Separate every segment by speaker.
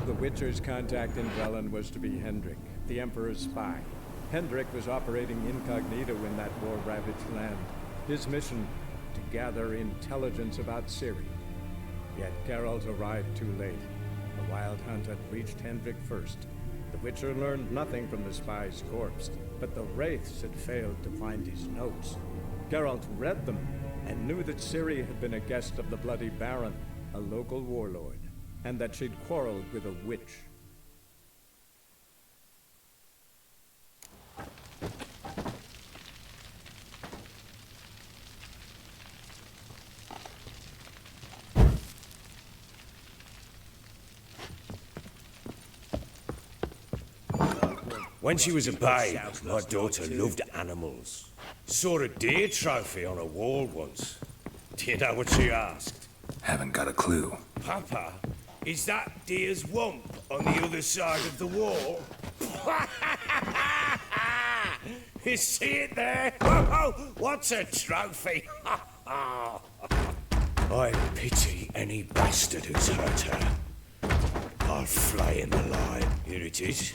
Speaker 1: The Witcher's contact in Velen was to be Hendrik, the Emperor's spy. Hendrik was operating incognito in that war-ravaged land. His mission, to gather intelligence about CHII. Yet Geralt arrived too late. The Wild Hunt had reached Hendrik first. The Witcher learned nothing from the spy's corpse, but the Wraiths had failed to find his notes. Geralt read them and knew that CHII had been a guest of the Bloody Baron, a local warlord, and that she'd quarreled with a witch.
Speaker 2: When she was a babe, my daughter loved animals. Saw a deer trophy on a wall once. Do you know what she asked?
Speaker 3: Haven't got a clue.
Speaker 2: Papa, is that deer's wump on the other side of the wall? You see it there? Oh, what's a trophy? I pity any bastard who's hurt her. I'll flay him alive. Here it is.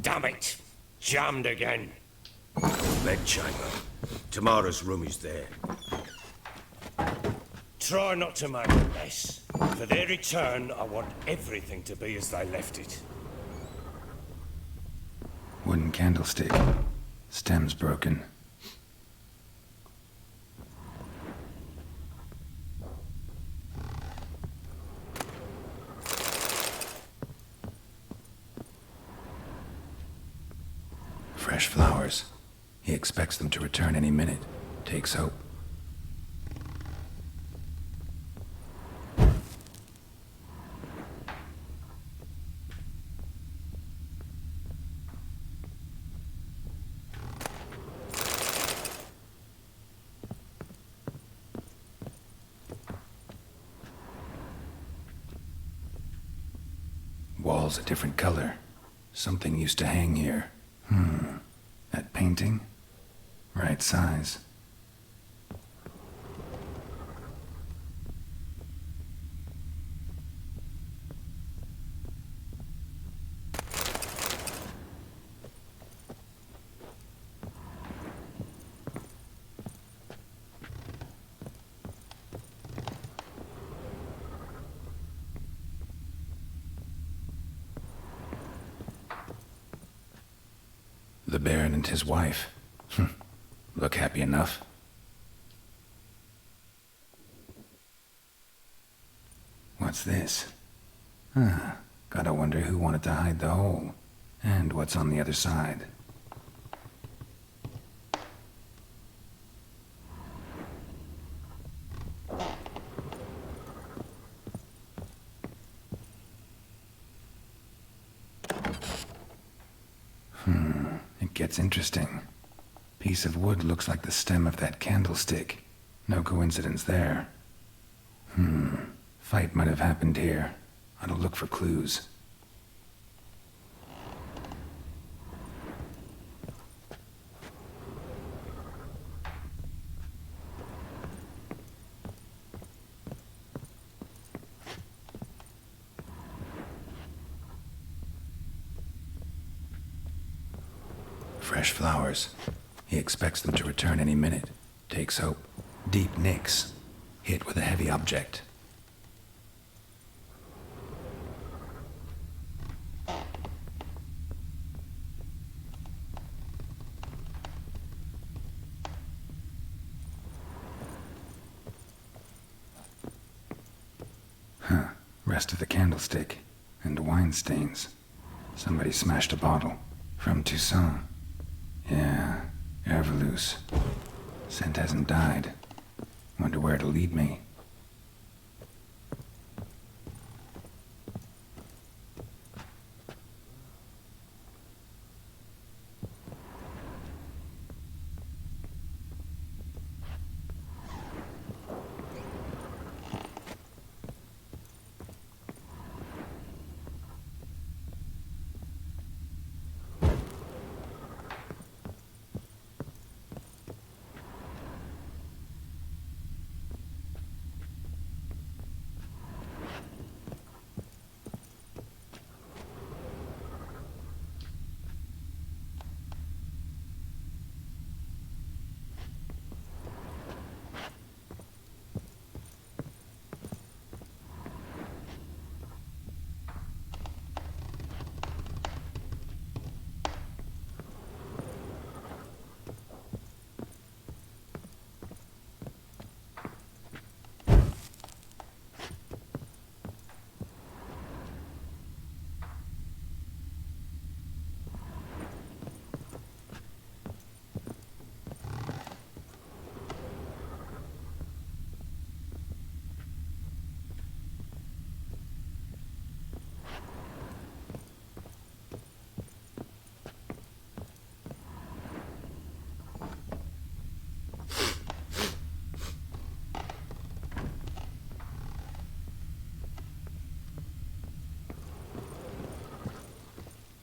Speaker 2: Damn it! Jammed again. Bedchamber. Tamara's room is there. Try not to make a mess. For their return, I want everything to be as they left it.
Speaker 3: Wooden candlestick. Stem's broken. Fresh flowers. He expects them to return any minute. Takes hope. Wall's a different color. Something used to hang here. That painting? Right size. The Baron and his wife. Look happy enough. What's this? Gotta wonder who wanted to hide the hole. And what's on the other side. It gets interesting. Piece of wood looks like the stem of that candlestick. No coincidence there. Fight might have happened here. Ought to look for clues. Fresh flowers. He expects them to return any minute. Takes hope. Deep nicks. Hit with a heavy object. Rest of the candlestick. And wine stains. Somebody smashed a bottle. From Toussaint. Yeah, Erveloos. Scent hasn't died. Wonder where it'll lead me.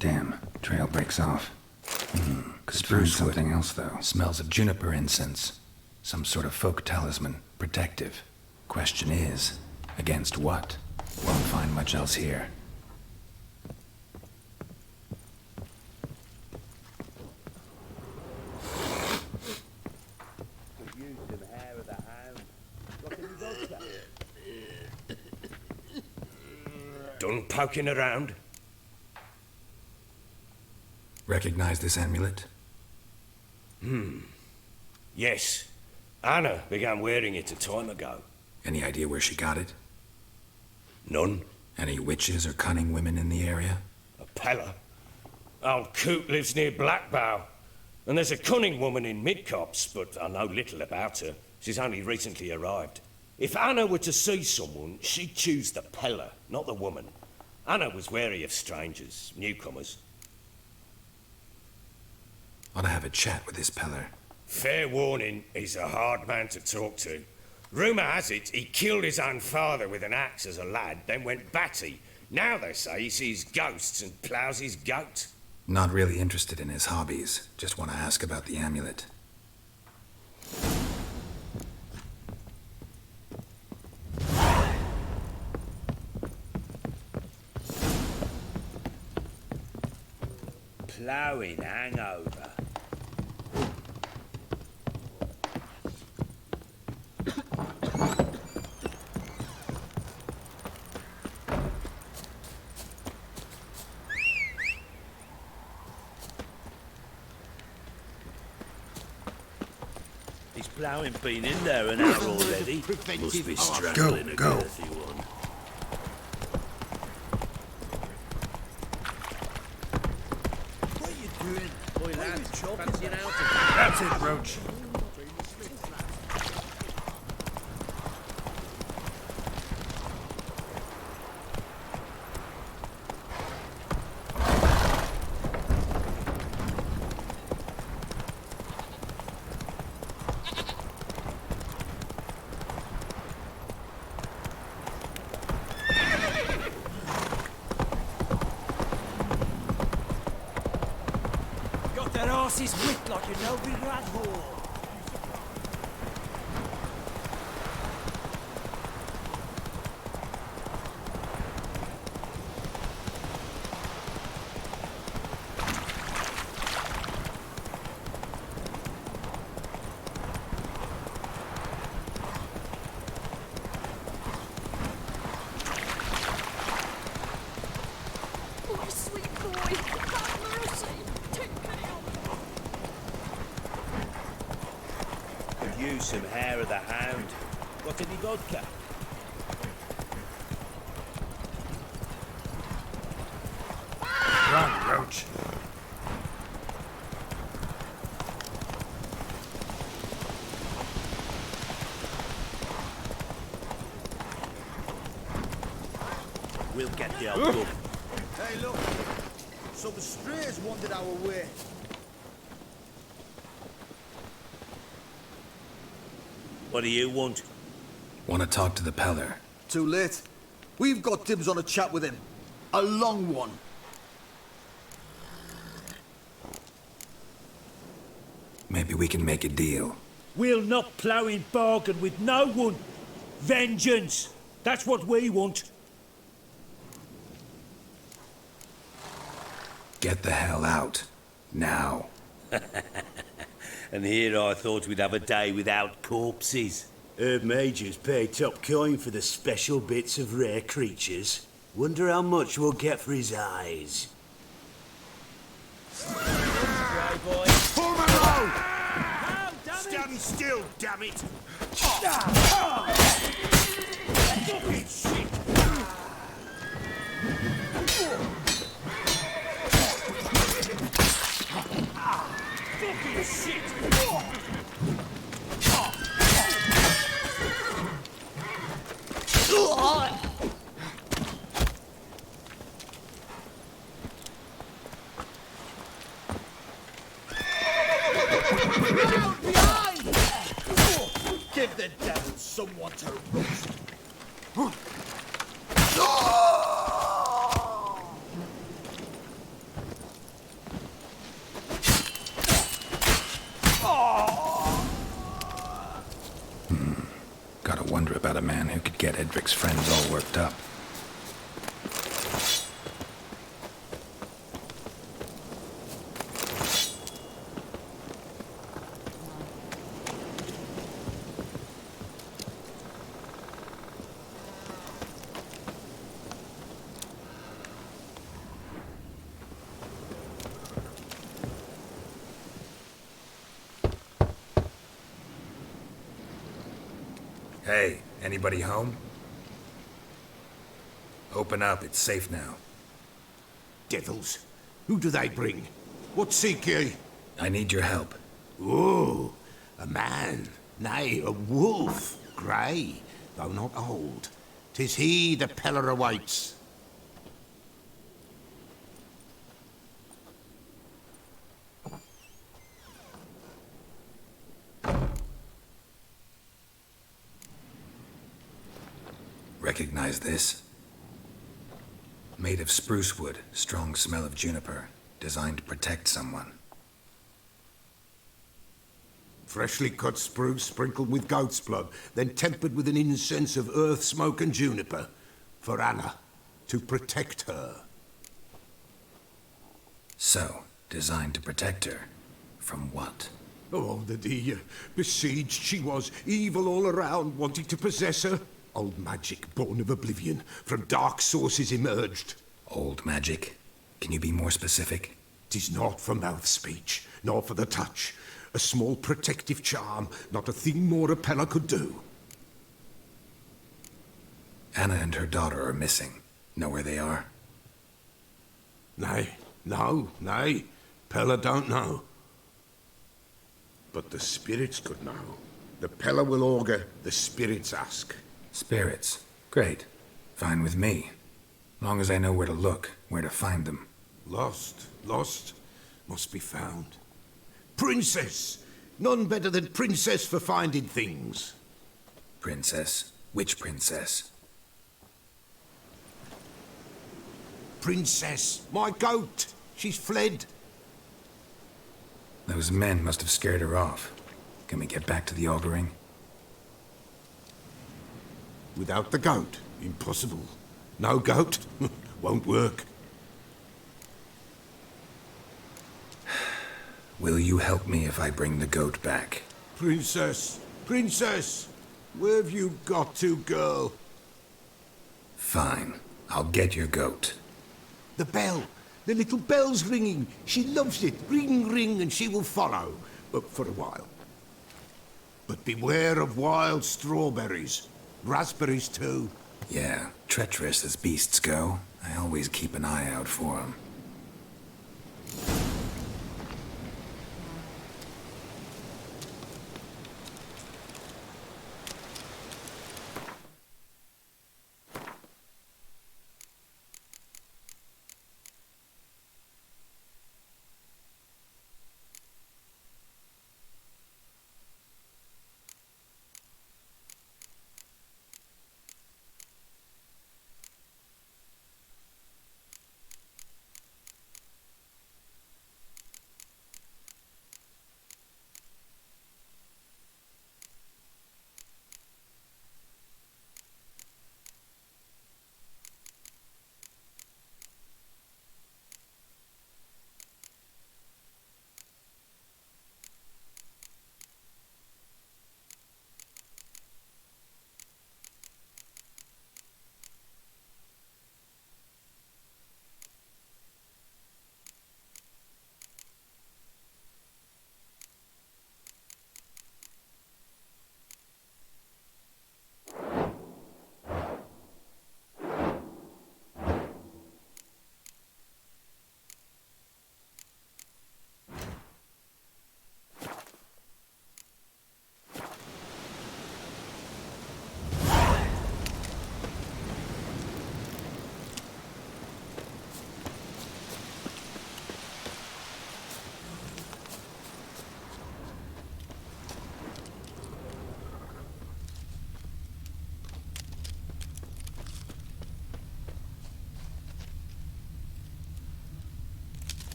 Speaker 3: Damn, trail breaks off. Could find something else, though.
Speaker 4: Smells of juniper incense. Some sort of folk talisman. Protective. Question is, against what? Won't find much else here.
Speaker 2: Done poking around?
Speaker 4: Recognize this amulet?
Speaker 2: Yes. Anna began wearing it a time ago.
Speaker 4: Any idea where she got it?
Speaker 2: None.
Speaker 4: Any witches or cunning women in the area?
Speaker 2: A Pella. Old Coot lives near Blackbow. And there's a cunning woman in Midcopse, but I know little about her. She's only recently arrived. If Anna were to see someone, she'd choose the Pella, not the woman. Anna was wary of strangers, newcomers.
Speaker 4: Ought to have a chat with this Peller.
Speaker 2: Fair warning, he's a hard man to talk to. Rumour has it he killed his own father with an axe as a lad, then went batty. Now they say he sees ghosts and ploughs his goat.
Speaker 4: Not really interested in his hobbies. Just want to ask about the amulet.
Speaker 2: Ploughing hangover.
Speaker 5: He's ploughing been in there an hour already. Must be strangling a girthy one.
Speaker 4: That's it, Roach.
Speaker 5: Got that arse's whipped like a no-big rat whore.
Speaker 6: My sweet boy, have mercy. Take me on.
Speaker 5: Could use some hair of the hound. Got any vodka?
Speaker 4: Run, Roach.
Speaker 5: We'll get the old gun.
Speaker 7: Hey, look. So the strays wandered our way.
Speaker 5: What do you want?
Speaker 4: Want to talk to the Peller.
Speaker 7: Too late. We've got dibs on a chat with him. A long one.
Speaker 4: Maybe we can make a deal.
Speaker 5: We'll not plough in bargain with no one. Vengeance. That's what we want.
Speaker 4: Get the hell out. Now.
Speaker 5: And here I thought we'd have a day without corpses. Herb Majors pay top coin for the special bits of rare creatures. Wonder how much we'll get for his eyes.
Speaker 7: Pull me low!
Speaker 5: Stand still, damn it! Fucking shit! Fucking shit!
Speaker 7: Give the devil someone to roast.
Speaker 3: I could get Edric's friends all worked up. Hey, anybody home? Open up, it's safe now.
Speaker 2: Devils, who do they bring? What seek ye?
Speaker 3: I need your help.
Speaker 2: Oh, a man, nay, a wolf, grey, though not old. 'Tis he the Peller awaits.
Speaker 3: Recognize this? Made of spruce wood, strong smell of juniper, designed to protect someone.
Speaker 2: Freshly cut spruce sprinkled with goat's blood, then tempered with an incense of earth, smoke and juniper. For Anna, to protect her.
Speaker 3: So, designed to protect her. From what?
Speaker 2: Oh, the besieged she was, evil all around, wanting to possess her. Old magic, born of oblivion, from dark sources emerged.
Speaker 3: Old magic? Can you be more specific?
Speaker 2: 'Tis not for mouth speech, nor for the touch. A small protective charm, not a thing more a Peller could do.
Speaker 3: Anna and her daughter are missing. Know where they are?
Speaker 2: Nay, nay. Peller don't know. But the spirits could know. The Peller will augur, the spirits ask.
Speaker 3: Spirits. Great. Fine with me. Long as I know where to look, where to find them.
Speaker 2: Lost, must be found. Princess! None better than Princess for finding things.
Speaker 3: Princess? Which princess?
Speaker 2: Princess, my goat! She's fled.
Speaker 3: Those men must have scared her off. Can we get back to the auguring?
Speaker 2: Without the goat, impossible. No goat, won't work.
Speaker 3: Will you help me if I bring the goat back?
Speaker 2: Princess, where have you got to, girl?
Speaker 3: Fine. I'll get your goat.
Speaker 2: The bell, the little bell's ringing. She loves it. Ring, ring, and she will follow. But for a while. But beware of wild strawberries. Raspberries, too.
Speaker 3: Yeah, treacherous as beasts go. I always keep an eye out for them.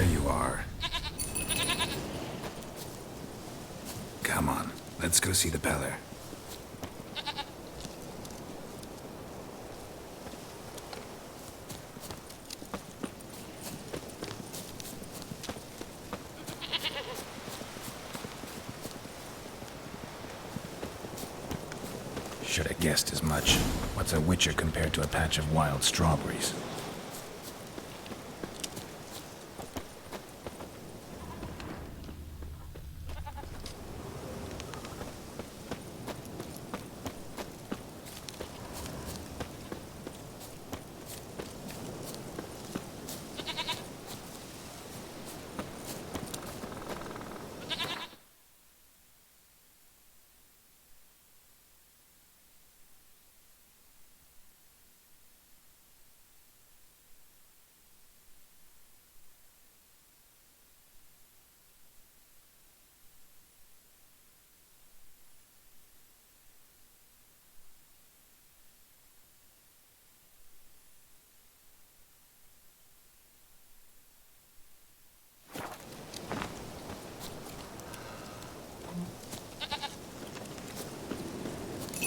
Speaker 3: There you are. Come on, let's go see the Peller. Should have guessed as much. What's a witcher compared to a patch of wild strawberries?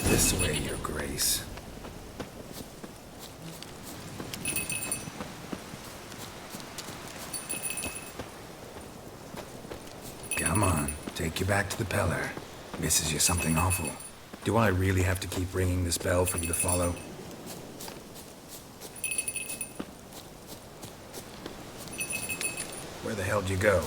Speaker 3: This way, Your Grace. Come on, take you back to the Peller. Misses you something awful. Do I really have to keep ringing this bell for you to follow? Where the hell did you go?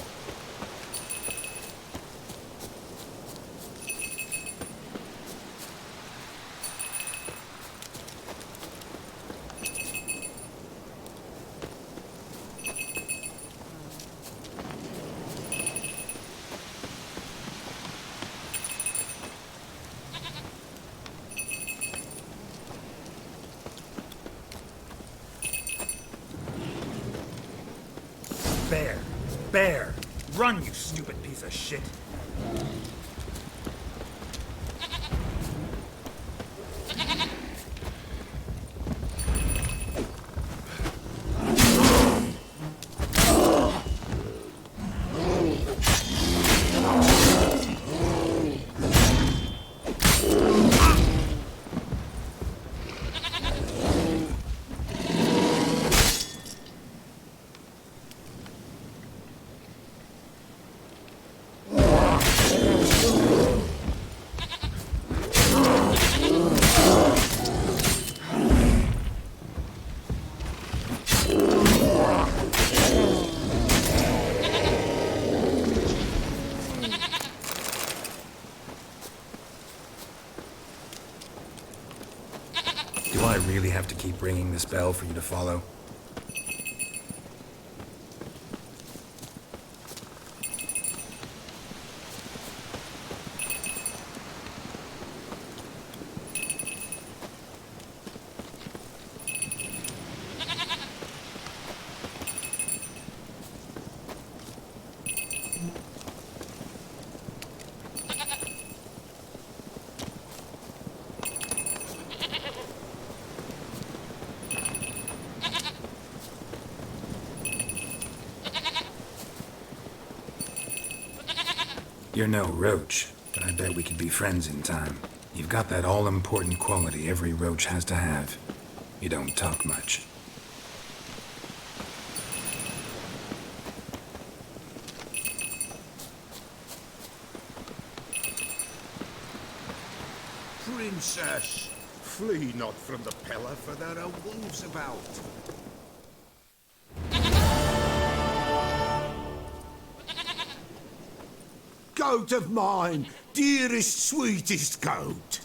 Speaker 8: Bear! Run, you stupid piece of shit!
Speaker 3: Do I really have to keep ringing this bell for you to follow? You're no roach, but I bet we could be friends in time. You've got that all-important quality every roach has to have. You don't talk much.
Speaker 2: Princess, flee not from the Peller, for there are wolves about. Goat of mine, dearest, sweetest goat.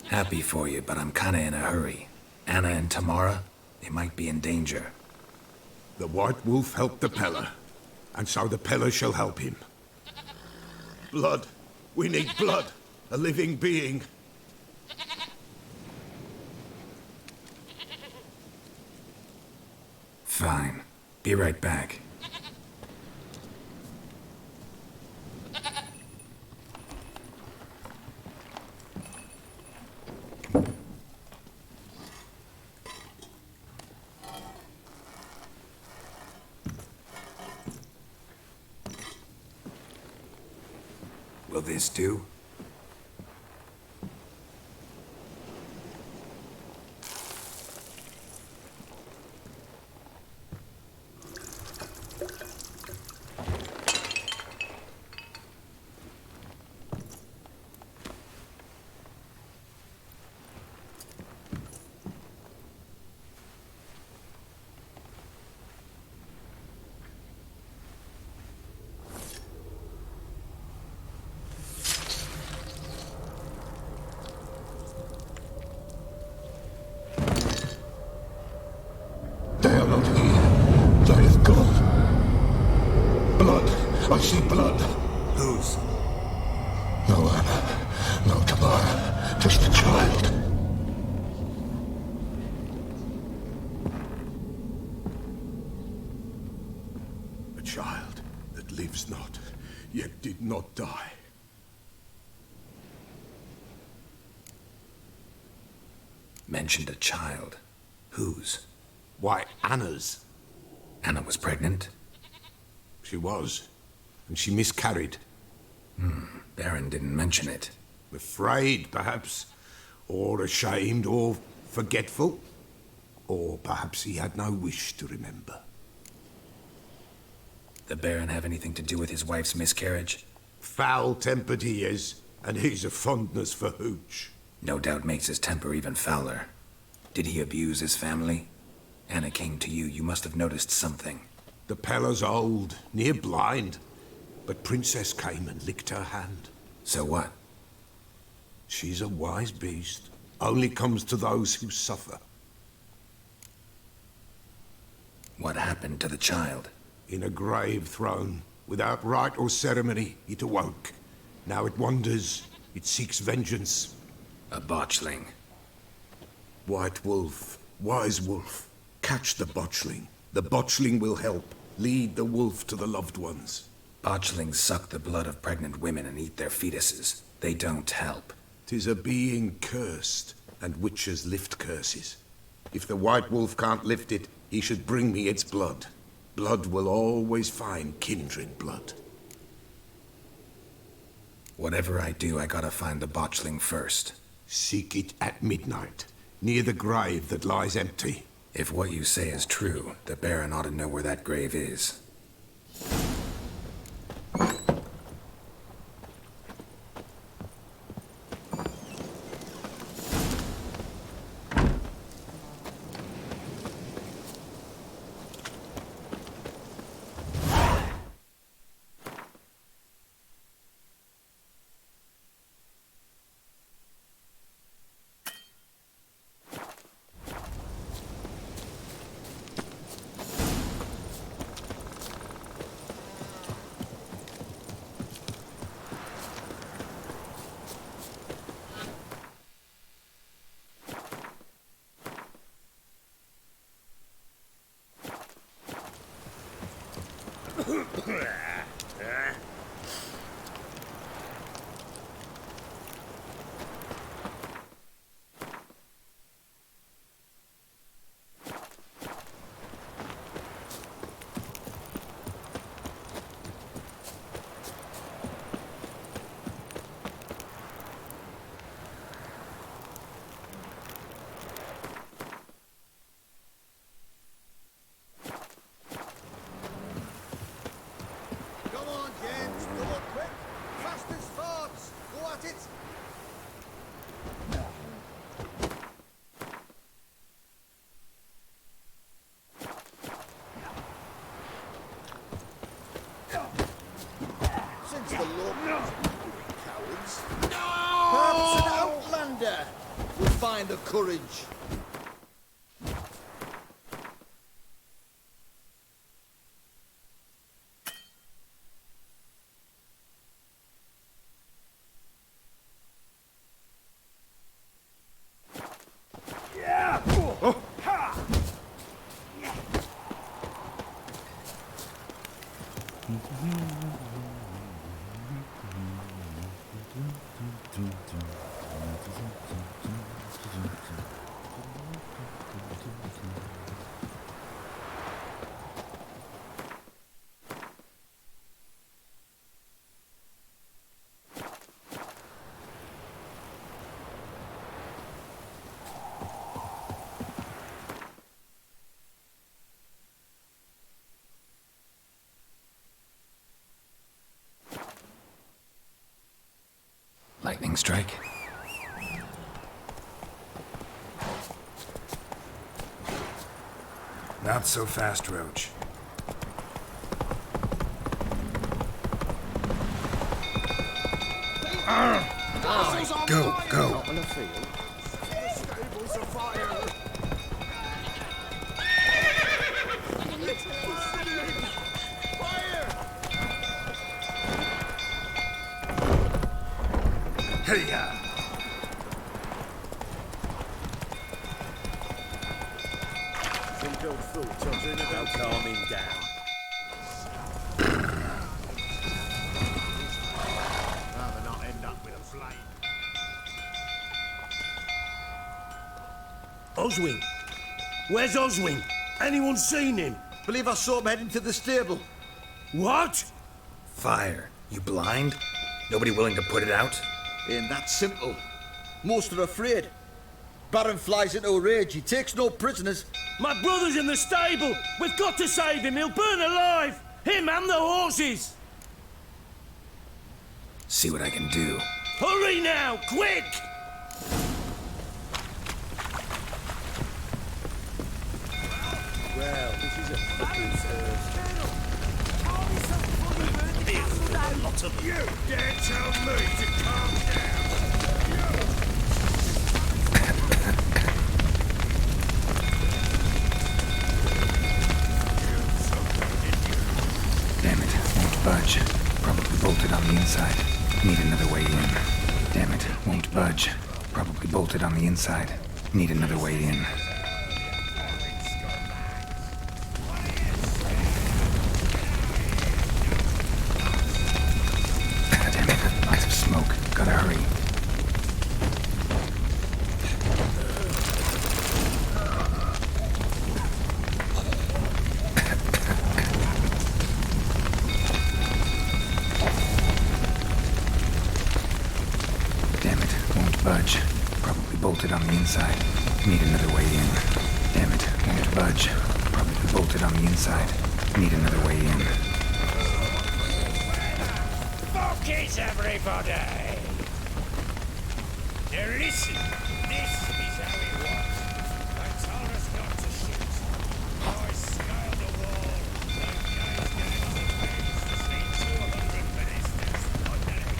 Speaker 3: Happy for you, but I'm kinda in a hurry. Anna and Tamara, they might be in danger.
Speaker 2: The White Wolf helped the Peller, and so the Peller shall help him. Blood. We need blood. A living being.
Speaker 3: Fine. Be right back.
Speaker 4: Will this do?
Speaker 9: They are not here. They have gone. Blood. I see blood.
Speaker 2: Whose?
Speaker 9: No Anna. No Tamara. Just the child. A child that lives not, yet did not die.
Speaker 4: Mentioned a child. Whose?
Speaker 9: Why, Anna's.
Speaker 4: Anna was pregnant?
Speaker 9: She was. And she miscarried.
Speaker 4: Baron didn't mention it.
Speaker 9: Afraid, perhaps. Or ashamed, or forgetful. Or perhaps he had no wish to remember.
Speaker 4: The Baron have anything to do with his wife's miscarriage?
Speaker 9: Foul-tempered he is, and he's a fondness for hooch.
Speaker 4: No doubt makes his temper even fouler. Did he abuse his family? Anna came to you. You must have noticed something.
Speaker 9: The Pella's old, near blind. But Princess came and licked her hand.
Speaker 4: So what?
Speaker 9: She's a wise beast. Only comes to those who suffer.
Speaker 4: What happened to the child?
Speaker 9: In a grave thrown. Without rite or ceremony, it awoke. Now it wanders. It seeks vengeance.
Speaker 4: A botchling.
Speaker 9: White wolf. Wise wolf. Catch the botchling. The botchling will help. Lead the wolf to the loved ones.
Speaker 4: Botchlings suck the blood of pregnant women and eat their fetuses. They don't help.
Speaker 9: 'Tis a being cursed, and witches lift curses. If the white wolf can't lift it, he should bring me its blood. Blood will always find kindred blood.
Speaker 4: Whatever I do, I gotta find the botchling first.
Speaker 9: Seek it at midnight, near the grave that lies empty.
Speaker 4: If what you say is true, the Baron ought to know where that grave is.
Speaker 7: Perhaps an outlander will find the courage.
Speaker 3: lightning strike.
Speaker 4: Not so fast, Roach. Go, go. Hey-ya!
Speaker 5: Don't calm him down.
Speaker 8: Rather not end up with a flame.
Speaker 2: Oswin! Where's Oswin? Anyone seen him?
Speaker 7: Believe I saw him heading to the stable.
Speaker 2: What?
Speaker 4: Fire. You blind? Nobody willing to put it out?
Speaker 7: Ain't that simple. Most are afraid. Baron flies into a rage. He takes no prisoners.
Speaker 2: My brother's in the stable! We've got to save him! He'll burn alive! Him and the horses!
Speaker 4: See what I can do.
Speaker 2: Hurry now! Quick!
Speaker 5: Well, this is a fucking first.
Speaker 2: A lot of you dare tell me to calm down!
Speaker 3: Damn it, won't budge. Probably bolted on the inside. Need another way in. Damn it, won't budge. Probably bolted on the inside. Need another way in. Damn it, lots of smoke. Gotta hurry. Budge. Probably bolted on the inside. Need another way in. Damn it, won't budge. Probably bolted on the inside. Need another way in.
Speaker 2: Fuck it, everybody! Now listen, this is how it was. They told us not to shoot. I scaled the wall. Those guys gave us a chance to see 200 ministers on the head.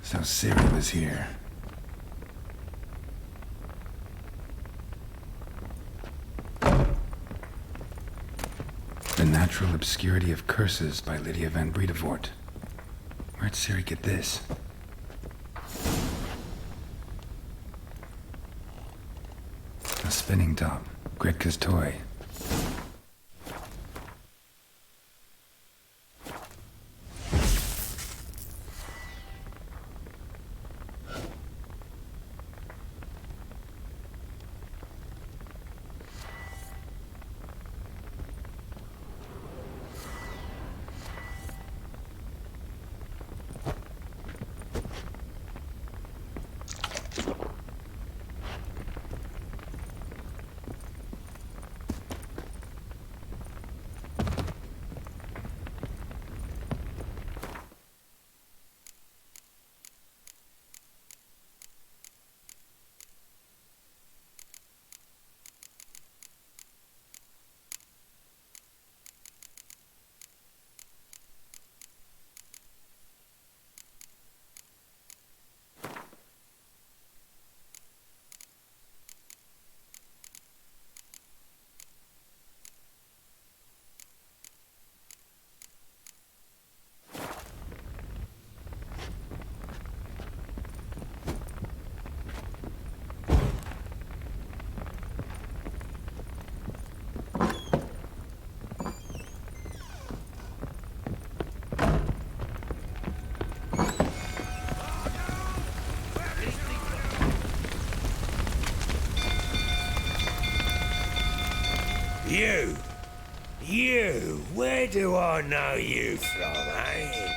Speaker 3: So CHII was here. The Natural Obscurity of Curses by Lydia van Bredevoort. Where'd CHII get this? A spinning top. Gretka's toy.
Speaker 2: do I know you from, eh?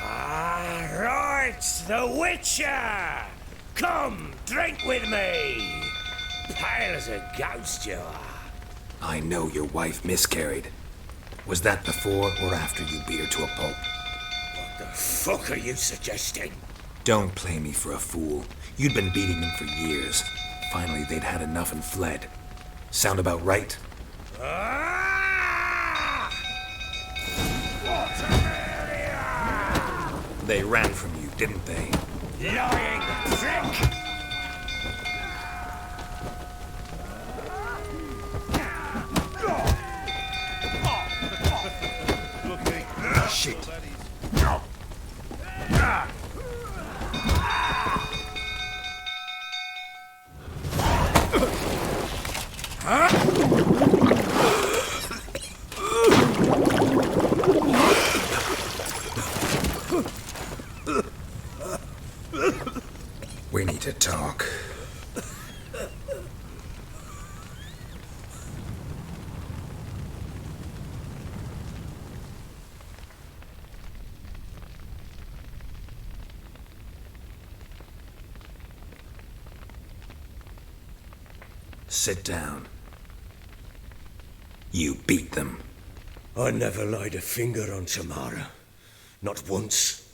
Speaker 2: Ah, right, the Witcher! Come, drink with me! Pale as a ghost you are.
Speaker 4: I know your wife miscarried. Was that before or after you beat her to a pulp?
Speaker 2: What the fuck are you suggesting?
Speaker 4: Don't play me for a fool. You'd been beating them for years. Finally, they'd had enough and fled. Sound about right?
Speaker 2: Ah!
Speaker 4: They ran from you, didn't they?
Speaker 2: Lying prick!
Speaker 4: Shit. We need to talk. Sit down. You beat them.
Speaker 2: I never laid a finger on Tamara. Not once.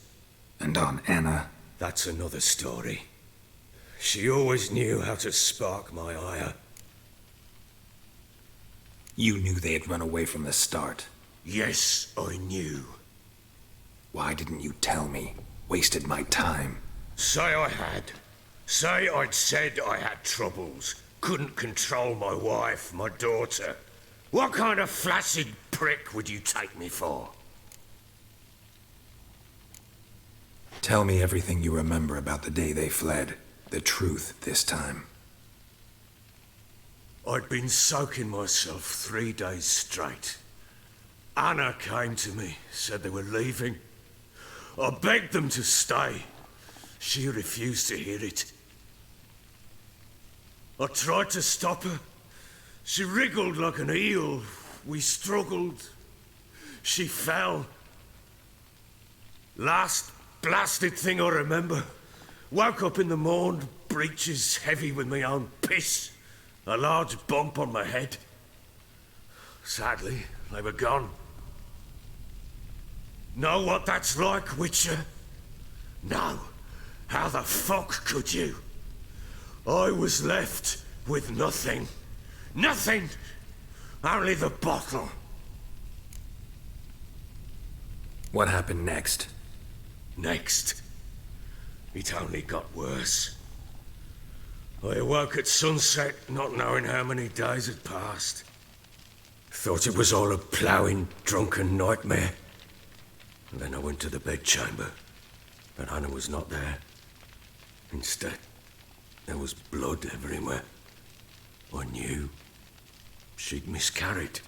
Speaker 3: And on Anna?
Speaker 2: That's another story. She always knew how to spark my ire.
Speaker 4: You knew they had run away from the start.
Speaker 2: Yes, I knew.
Speaker 4: Why didn't you tell me? Wasted my time.
Speaker 2: Say I had. Say I'd said I had troubles. Couldn't control my wife, my daughter. What kind of flaccid prick would you take me for?
Speaker 4: Tell me everything you remember about the day they fled. The truth this time.
Speaker 2: I'd been soaking myself 3 days straight. Anna came to me, said they were leaving. I begged them to stay. She refused to hear it. I tried to stop her. She wriggled like an eel. We struggled. She fell. Last blasted thing I remember. Woke up in the morn, breeches heavy with my own piss. A large bump on my head. Sadly, they were gone. Know what that's like, Witcher? No. How the fuck could you? I was left with nothing. Nothing! Only the bottle.
Speaker 4: What happened next?
Speaker 2: Next, it only got worse. I awoke at sunset, not knowing how many days had passed. Thought it was all a ploughing, drunken nightmare. And then I went to the bedchamber, but Anna was not there. Instead, there was blood everywhere. I knew she'd miscarried.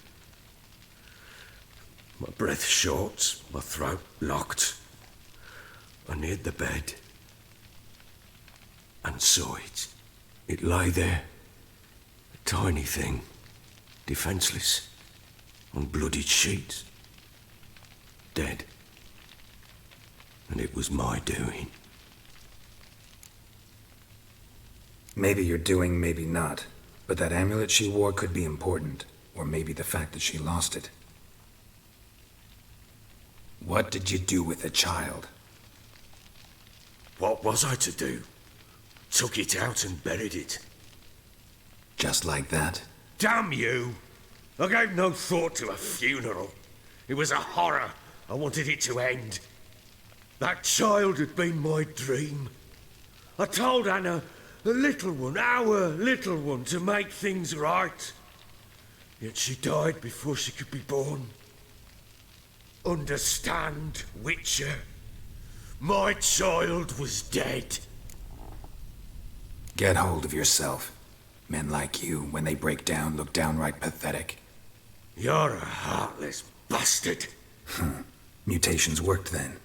Speaker 2: My breath short, my throat locked. I neared the bed and saw it. It lay there, a tiny thing, defenseless, on bloodied sheets, dead. And it was my doing.
Speaker 4: Maybe you're doing, maybe not. But that amulet she wore could be important. Or maybe the fact that she lost it. What did you do with the child?
Speaker 2: What was I to do? Took it out and buried it.
Speaker 4: Just like that?
Speaker 2: Damn you! I gave no thought to a funeral. It was a horror. I wanted it to end. That child had been my dream. I told Anna, the little one, our little one, to make things right. Yet she died before she could be born. Understand, Witcher? My child was dead.
Speaker 4: Get hold of yourself. Men like you, when they break down, look downright pathetic.
Speaker 2: You're a heartless bastard.
Speaker 4: Mutations worked then.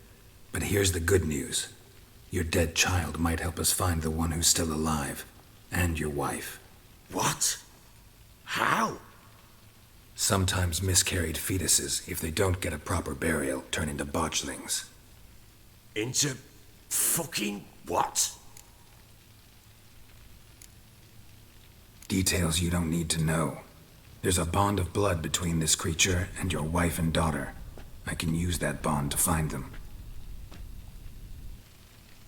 Speaker 4: But here's the good news. Your dead child might help us find the one who's still alive. And your wife.
Speaker 2: What? How?
Speaker 4: Sometimes miscarried fetuses, if they don't get a proper burial, turn into botchlings.
Speaker 2: Into fucking what?
Speaker 4: Details you don't need to know. There's a bond of blood between this creature and your wife and daughter. I can use that bond to find them.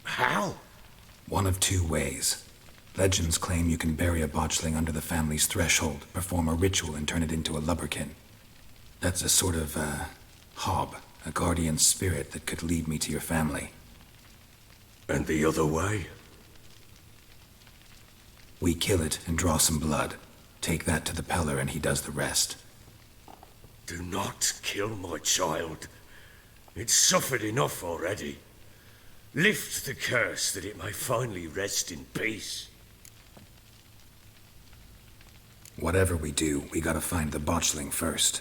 Speaker 2: How?
Speaker 4: One of two ways. Legends claim you can bury a botchling under the family's threshold, perform a ritual, and turn it into a lubberkin. That's a sort of, hob, a guardian spirit that could lead me to your family.
Speaker 2: And the other way?
Speaker 4: We kill it and draw some blood. Take that to the Peller and he does the rest.
Speaker 2: Do not kill my child. It's suffered enough already. Lift the curse that it may finally rest in peace.
Speaker 4: Whatever we do, we gotta find the botchling first.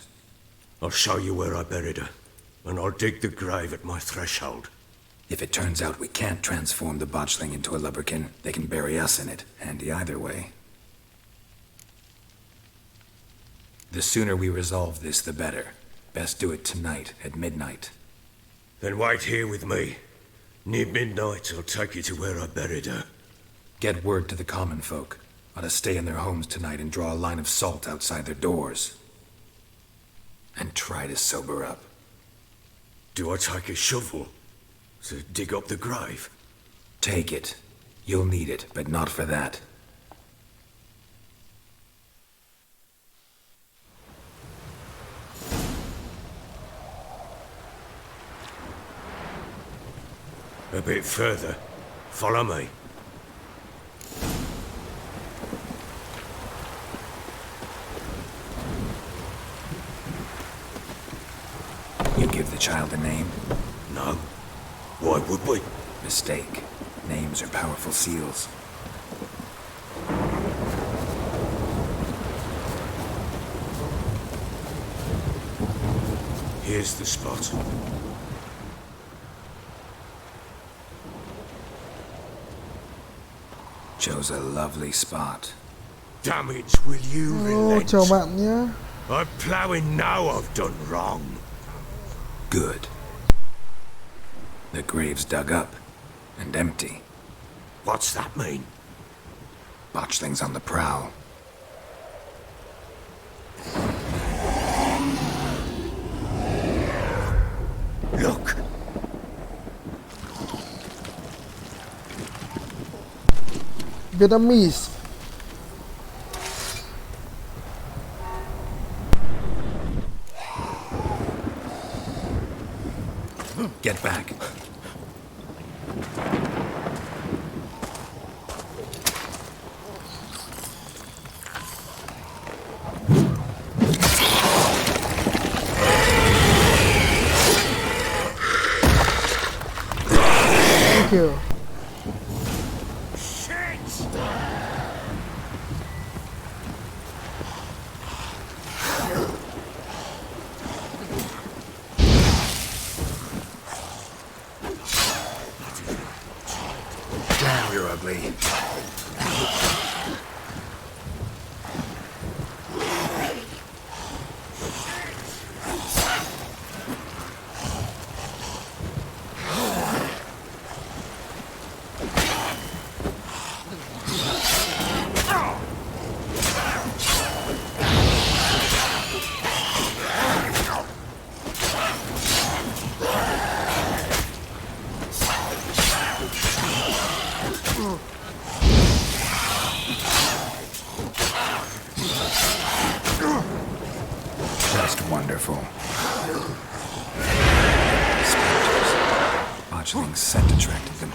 Speaker 2: I'll show you where I buried her, and I'll dig the grave at my threshold.
Speaker 4: If it turns out we can't transform the botchling into a lubberkin, they can bury us in it. Handy either way. The sooner we resolve this, the better. Best do it tonight, at midnight.
Speaker 2: Then wait here with me. Near midnight, I'll take you to where I buried her.
Speaker 4: Get word to the common folk. Ought to stay in their homes tonight and draw a line of salt outside their doors. And try to sober up.
Speaker 2: Do I take a shovel to dig up the grave?
Speaker 4: Take it. You'll need it, but not for that.
Speaker 2: A bit further. Follow me.
Speaker 4: You give the child a name?
Speaker 2: No. Why would we?
Speaker 4: Mistake. Names are powerful seals.
Speaker 2: Here's the spot.
Speaker 4: Chose a lovely spot.
Speaker 2: Damn it, will you relent?
Speaker 10: Chào bạn nhé.
Speaker 2: I'm ploughing now I've done wrong.
Speaker 4: Good. The grave's dug up and empty.
Speaker 2: What's that mean?
Speaker 4: Botchling's on the prowl.
Speaker 2: Look!
Speaker 10: Vietnamese.
Speaker 4: Get back.
Speaker 10: Thank you.
Speaker 4: Damn, you're ugly. Just wonderful. Spectres. Botchling's scent attracted them.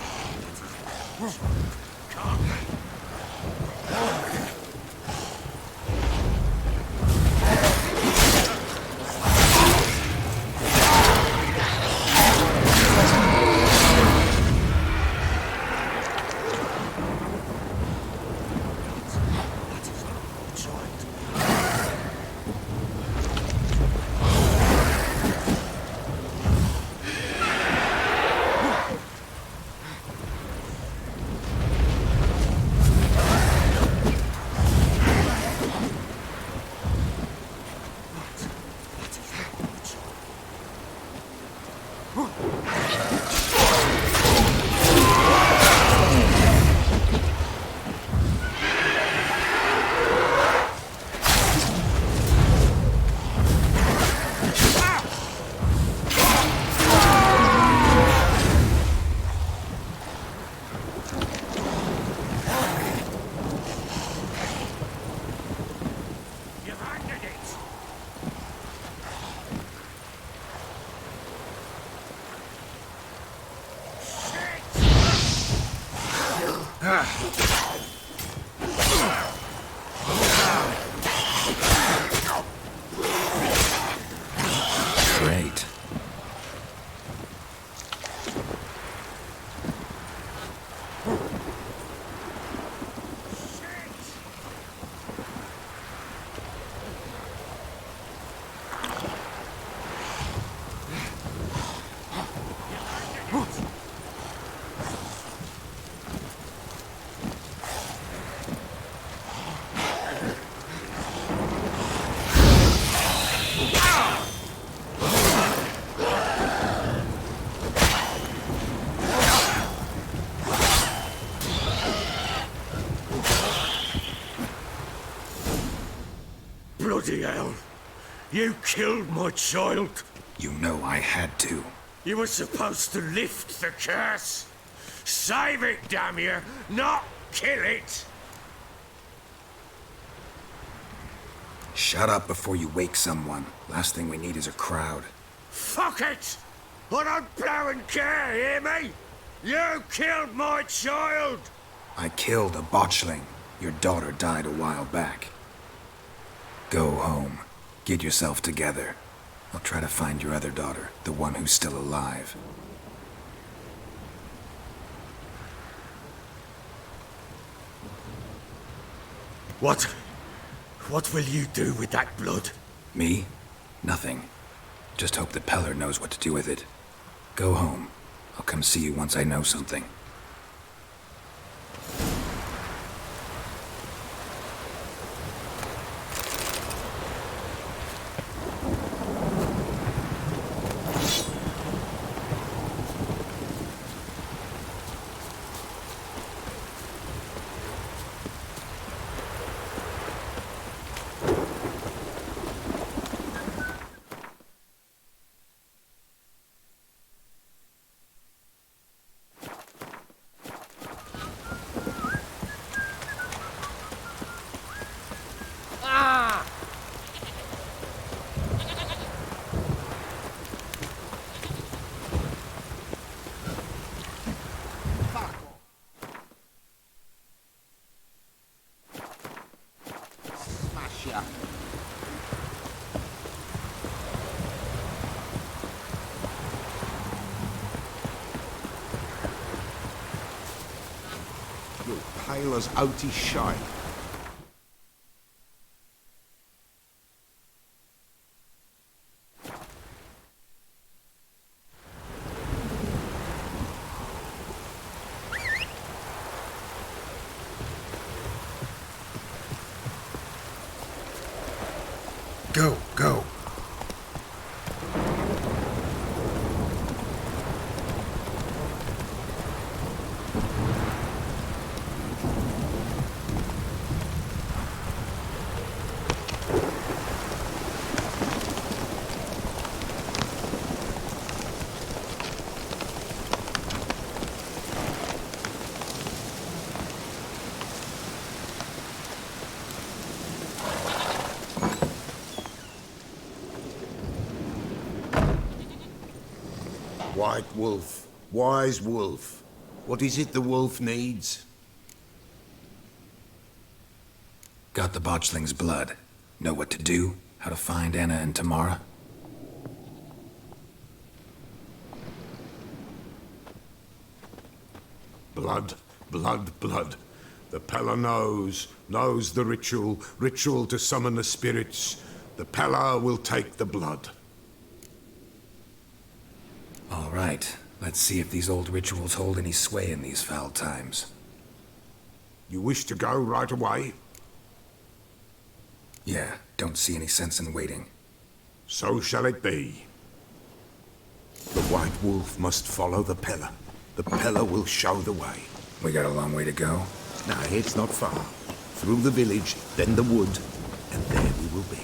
Speaker 4: Great.
Speaker 2: Bloody hell! You killed my child!
Speaker 4: You know I had to.
Speaker 2: You were supposed to lift the curse! Save it, damn you! Not kill it!
Speaker 4: Shut up before you wake someone. Last thing we need is a crowd.
Speaker 2: Fuck it! I don't blow and care, hear me? You killed my child!
Speaker 4: I killed a botchling. Your daughter died a while back. Go home. Get yourself together. I'll try to find your other daughter, the one who's still alive.
Speaker 2: What will you do with that blood?
Speaker 4: Me? Nothing. Just hope that Peller knows what to do with it. Go home. I'll come see you once I know something.
Speaker 9: You're pale as outy shite.
Speaker 4: Go, go.
Speaker 9: White wolf, wise wolf. What is it the wolf needs?
Speaker 4: Got the botchling's blood. Know what to do? How to find Anna and Tamara?
Speaker 9: Blood, blood, blood. The Peller knows the ritual to summon the spirits. The Peller will take the blood.
Speaker 4: All right. Let's see if these old rituals hold any sway in these foul times.
Speaker 9: You wish to go right away?
Speaker 4: Yeah, don't see any sense in waiting.
Speaker 9: So shall it be. The White Wolf must follow the Pillar. The Pillar will show the way.
Speaker 3: We got a long way to go.
Speaker 9: No, it's not far. Through the village, then the wood, and there we will be.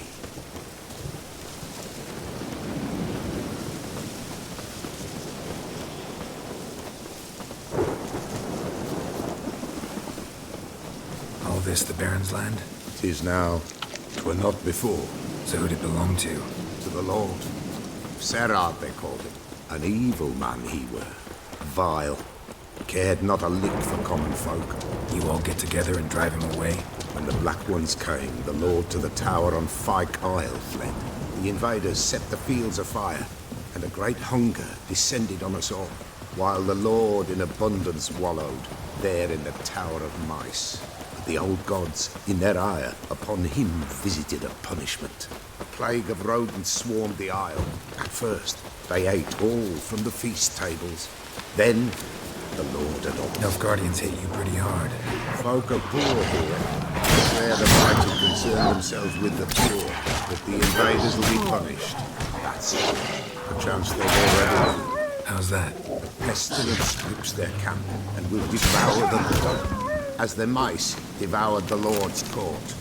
Speaker 3: All this the Baron's land?
Speaker 9: 'Tis now. 'Twere not before.
Speaker 3: So who'd it belong to?
Speaker 9: To the Lord. Serard, they called him. An evil man he were. Vile. Cared not a lick for common folk.
Speaker 3: You all get together and drive him away?
Speaker 9: When the Black Ones came, the Lord to the tower on Fyke Isle fled. The invaders set the fields afire, and a great hunger descended on us all, while the Lord in abundance wallowed, there in the Tower of Mice. The old gods, in their ire, upon him visited a punishment. A plague of rodents swarmed the isle. At first, they ate all from the feast tables. Then, the Lord adopted.
Speaker 3: Nilfgaardians hit you pretty hard.
Speaker 9: Folk are poor here. They're the mighty concern themselves with the poor, but the invaders will be punished. That's it. Perchance they've already done.
Speaker 3: How's that?
Speaker 9: Pestilence grips their camp and will devour them, as the mice devoured the Lord's court.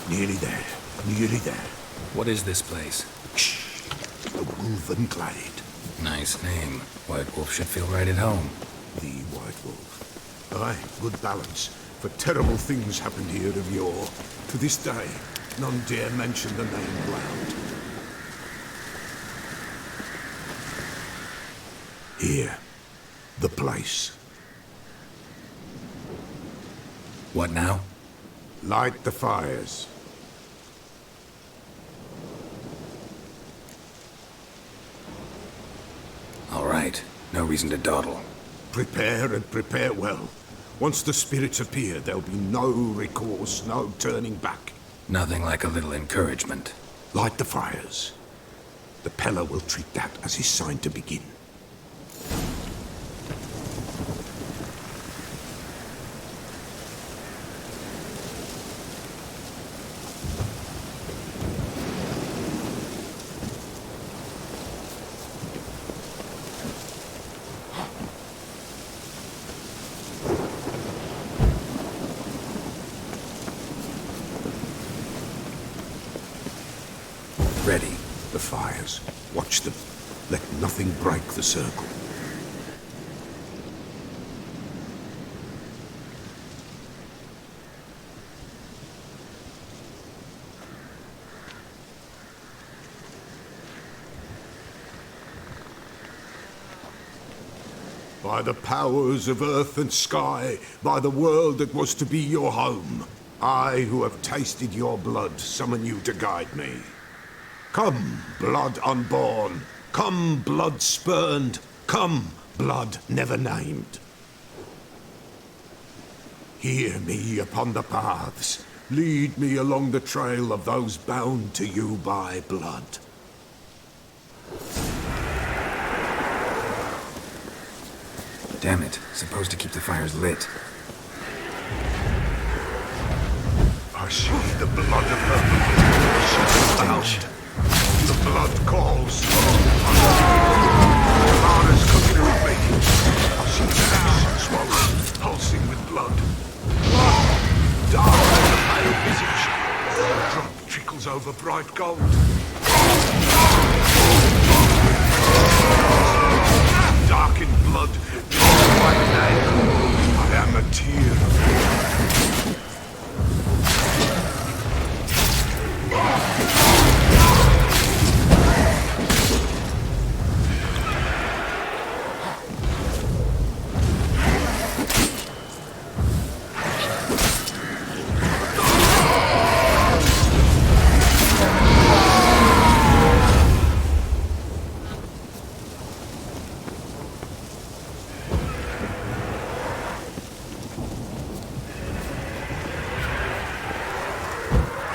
Speaker 9: Nearly there, nearly there.
Speaker 3: What is this place?
Speaker 9: Shh! The Wolven Glade.
Speaker 3: Nice name. White Wolf should feel right at home.
Speaker 9: The White Wolf. Aye, good balance. For terrible things happened here of yore. To this day, none dare mention the name ground. Here, the place.
Speaker 3: What now?
Speaker 9: Light the fires.
Speaker 3: All right. No reason to dawdle.
Speaker 9: Prepare and prepare well. Once the spirits appear, there'll be no recourse, no turning back.
Speaker 3: Nothing like a little encouragement.
Speaker 9: Light the fires. The Peller will treat that as his sign to begin.
Speaker 3: Ready.
Speaker 9: The fires. Watch them. Let nothing break the circle. By the powers of earth and sky, by the world that was to be your home, I, who have tasted your blood, summon you to guide me. Come, blood unborn. Come, blood spurned. Come, blood never named. Hear me upon the paths. Lead me along the trail of those bound to you by blood.
Speaker 3: Damn it. Supposed to keep the fires lit.
Speaker 9: I see the blood of her. She is bound. The blood calls. Blood is cooking with me. I see the face swollen, pulsing with blood. Blood! Dark as a pale visage. A drop trickles over bright gold. Dark in blood, my name. I am a tear of blood.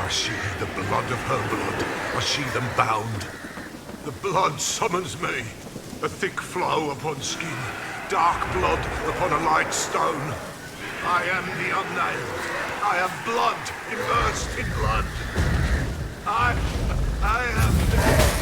Speaker 9: I see the blood of her blood. I see them bound. The blood summons me. A thick flow upon skin, dark blood upon a light stone. I am the unnailed. I am blood immersed in blood. I am dead.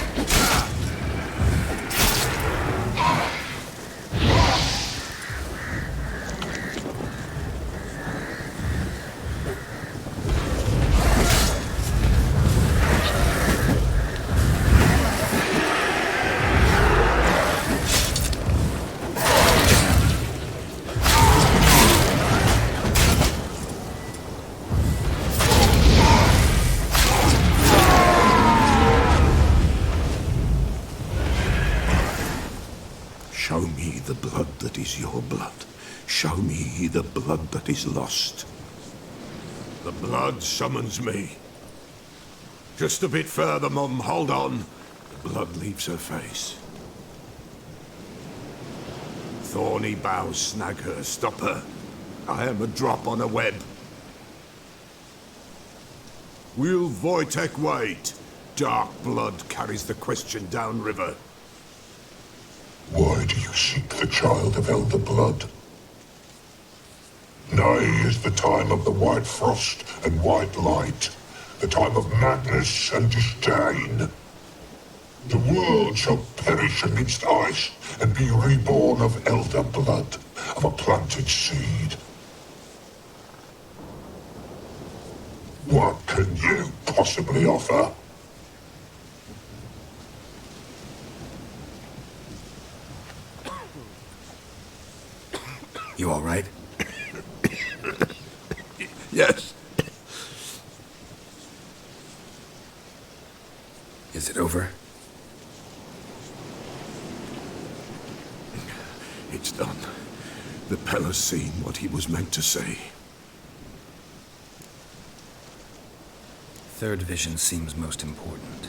Speaker 9: Show me the blood that is your blood. Show me the blood that is lost. The blood summons me. Just a bit further, Mum. Hold on. The blood leaves her face. Thorny boughs snag her. Stop her. I am a drop on a web. Will Wojtek wait? Dark blood carries the question downriver.
Speaker 10: Why do you seek the child of elder blood? Nigh is the time of the white frost and white light, the time of madness and disdain. The world shall perish amidst ice and be reborn of elder blood, of a planted seed. What can you possibly offer?
Speaker 4: You all right?
Speaker 9: Yes.
Speaker 4: Is it over?
Speaker 9: It's done. The Pella's seen what he was meant to say.
Speaker 4: Third vision seems most important.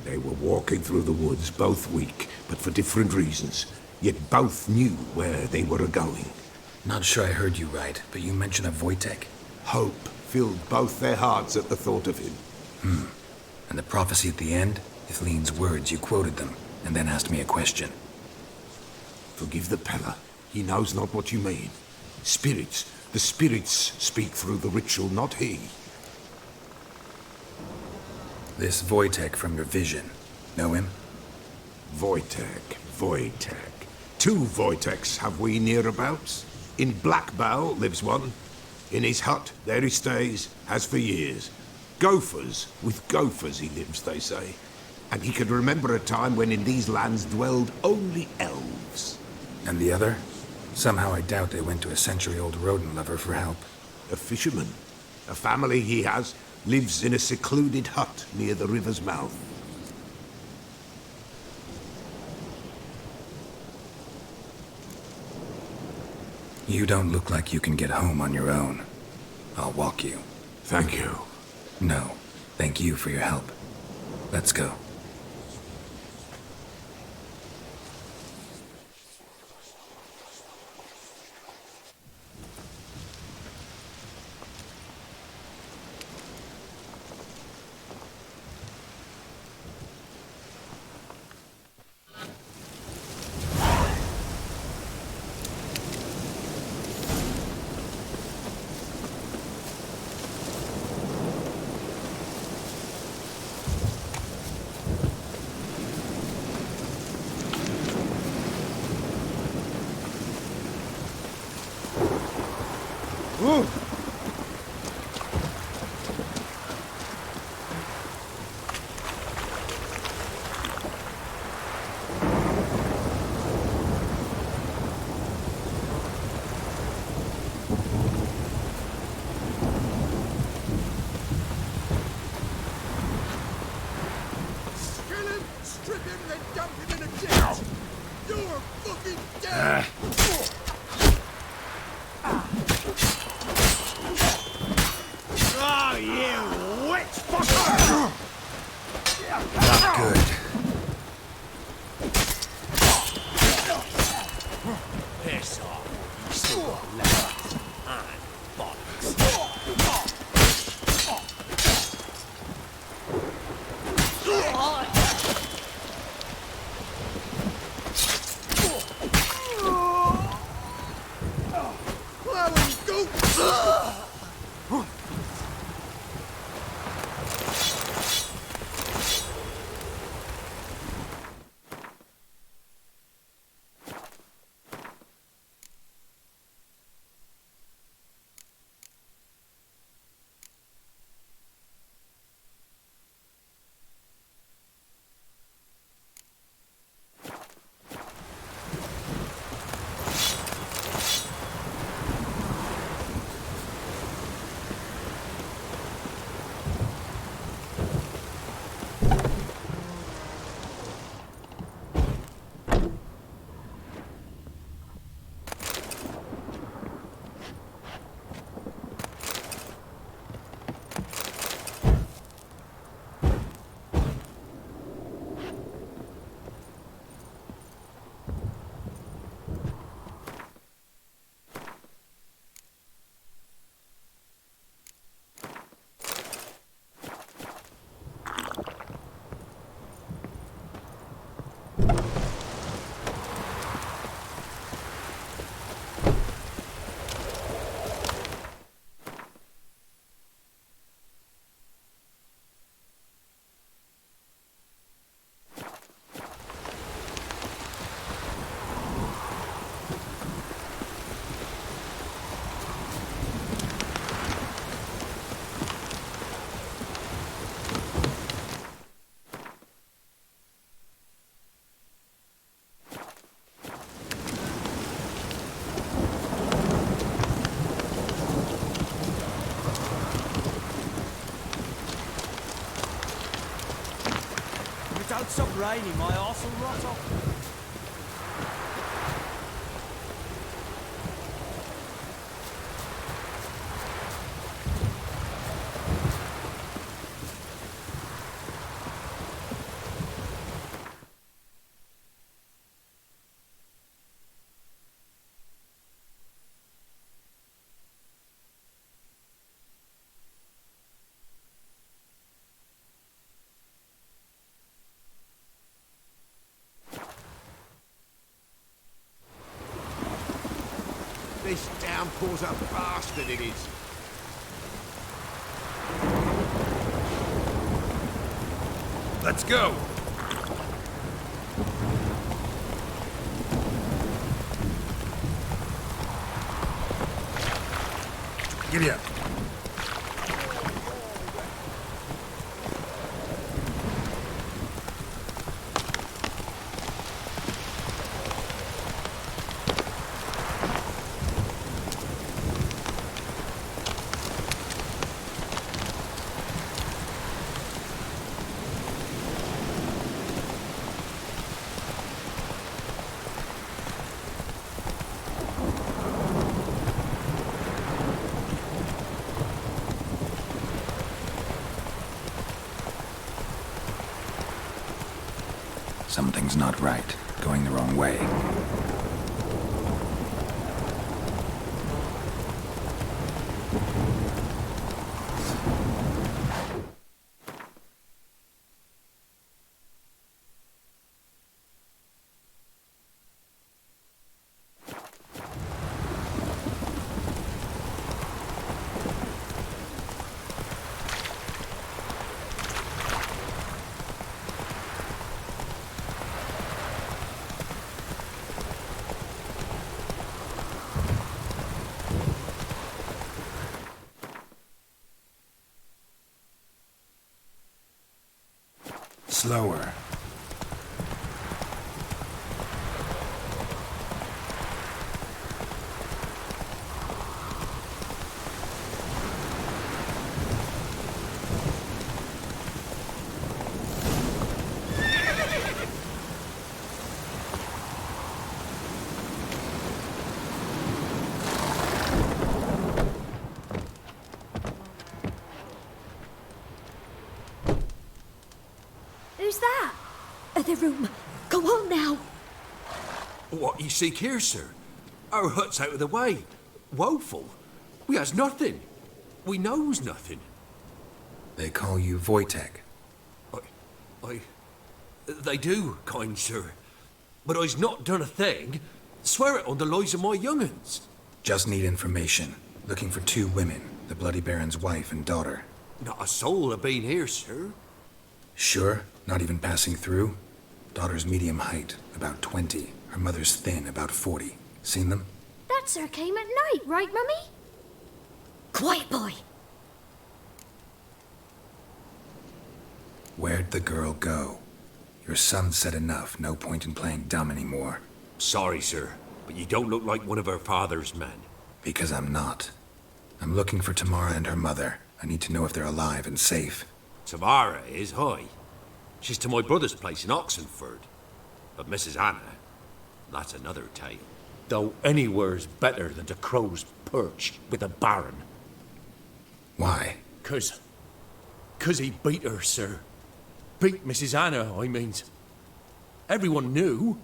Speaker 9: They were walking through the woods, both weak, but for different reasons. Yet both knew where they were going.
Speaker 4: Not sure I heard you right, but you mentioned a Wojtek.
Speaker 9: Hope filled both their hearts at the thought of him.
Speaker 4: And the prophecy at the end? Ithleen's words, you quoted them, and then asked me a question.
Speaker 9: Forgive the Pella. He knows not what you mean. Spirits. The spirits speak through the ritual, not he.
Speaker 4: This Wojtek from your vision. Know him?
Speaker 9: Wojtek. Two Wojteks have we nearabouts. In Blackbow lives one. In his hut, there he stays, has for years. Gophers, with gophers he lives, they say. And he can remember a time when in these lands dwelled only elves.
Speaker 4: And the other? Somehow I doubt they went to a century-old rodent lover for help.
Speaker 9: A fisherman. A family he has lives in a secluded hut near the river's mouth.
Speaker 4: You don't look like you can get home on your own. I'll walk you.
Speaker 9: Thank you.
Speaker 4: No, thank you for your help. Let's go.
Speaker 11: Don't stop raining, my arse will rot off.
Speaker 9: This downpour's a bastard, it is.
Speaker 2: Let's go! Giddy up.
Speaker 3: Something's not right. Going the wrong way. Slower.
Speaker 6: Who's that? Other room. Go on now.
Speaker 2: What you seek here, sir? Our hut's out of the way. Woeful. We has nothing. We knows nothing.
Speaker 4: They call you Wojtek.
Speaker 2: They do, kind sir. But I's not done a thing. Swear it on the lives of my young'uns.
Speaker 4: Just need information. Looking for 2 women, the Bloody Baron's wife and daughter.
Speaker 2: Not a soul have been here, sir.
Speaker 4: Sure? Not even passing through? Daughter's medium height, about 20. Her mother's thin, about 40. Seen them?
Speaker 6: That sir came at night, right, Mummy? Quiet, boy.
Speaker 4: Where'd the girl go? Your son said enough. No point in playing dumb anymore.
Speaker 2: Sorry, sir, but you don't look like one of her father's men.
Speaker 4: Because I'm not. I'm looking for Tamara and her mother. I need to know if they're alive and safe.
Speaker 2: Tamara is, hi. She's to my brother's place in Oxenford. But Mrs. Anna, that's another tale. Though anywhere's better than the crow's perch with a baron.
Speaker 4: Why?
Speaker 2: 'Cause he beat her, sir. Beat Mrs. Anna, I means. Everyone knew,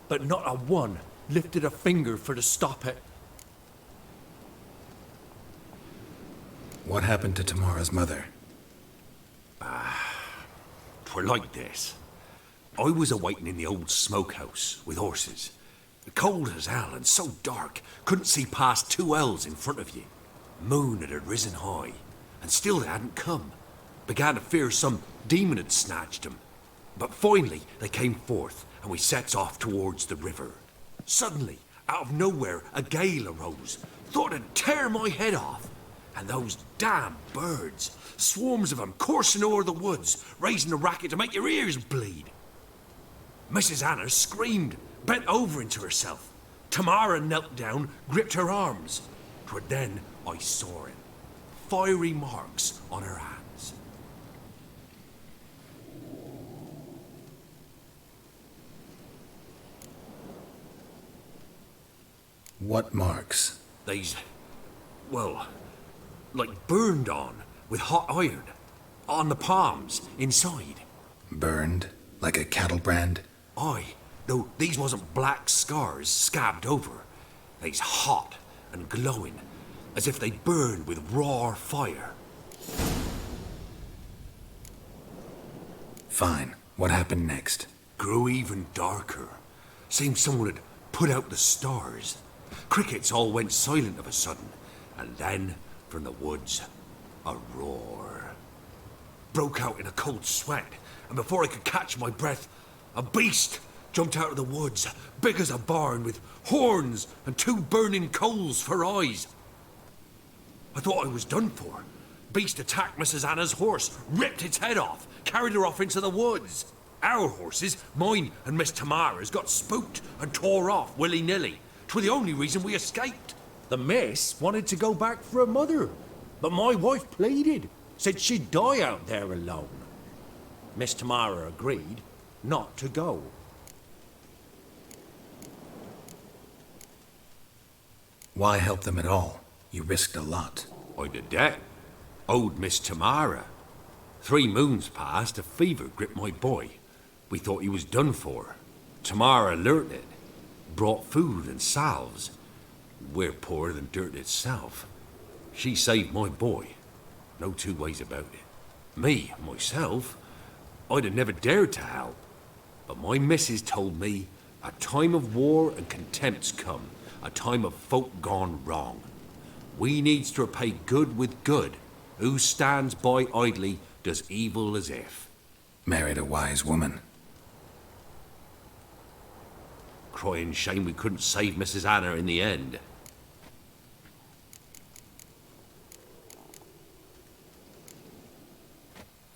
Speaker 2: but not a one lifted a finger for to stop it.
Speaker 4: What happened to Tamara's mother?
Speaker 2: 'Twere like this. I was awaiting in the old smokehouse with horses. Cold as hell and so dark, couldn't see past 2 ells in front of you. Moon had risen high, and still they hadn't come. Began to fear some demon had snatched them. But finally they came forth, and we sets off towards the river. Suddenly, out of nowhere, a gale arose. Thought it'd tear my head off. And those damn birds, swarms of them coursing o'er the woods, raising a racket to make your ears bleed. Mrs. Anna screamed, bent over into herself. Tamara knelt down, gripped her arms. 'Twere then I saw it. Fiery marks on her hands.
Speaker 4: What marks?
Speaker 2: These, well, like burned on with hot iron. On the palms, inside.
Speaker 4: Burned? Like a cattle brand?
Speaker 2: Aye, though these wasn't black scars scabbed over. They's hot and glowing, as if they burned with raw fire.
Speaker 4: Fine. What happened next?
Speaker 2: Grew even darker. Seemed someone had put out the stars. Crickets all went silent of a sudden, and then, from the woods, a roar. Broke out in a cold sweat, and before I could catch my breath, a beast jumped out of the woods, big as a barn, with horns and 2 burning coals for eyes. I thought I was done for. Beast attacked Mrs. Anna's horse, ripped its head off, carried her off into the woods. Our horses, mine and Miss Tamara's, got spooked and tore off willy-nilly. 'Twere the only reason we escaped.
Speaker 8: The miss wanted to go back for her mother, but my wife pleaded, said she'd die out there alone. Miss Tamara agreed not to go.
Speaker 4: Why help them at all? You risked a lot.
Speaker 2: I did that. Owed Miss Tamara. 3 moons passed, a fever gripped my boy. We thought he was done for. Tamara learnt it. Brought food and salves. We're poorer than dirt itself. She saved my boy. No 2 ways about it. Me, myself, I'd have never dared to help. But my missus told me a time of war and contempt's come. A time of folk gone wrong. We needs to repay good with good. Who stands by idly does evil as if.
Speaker 4: Married a wise woman.
Speaker 2: Crying shame we couldn't save Mrs. Anna in the end.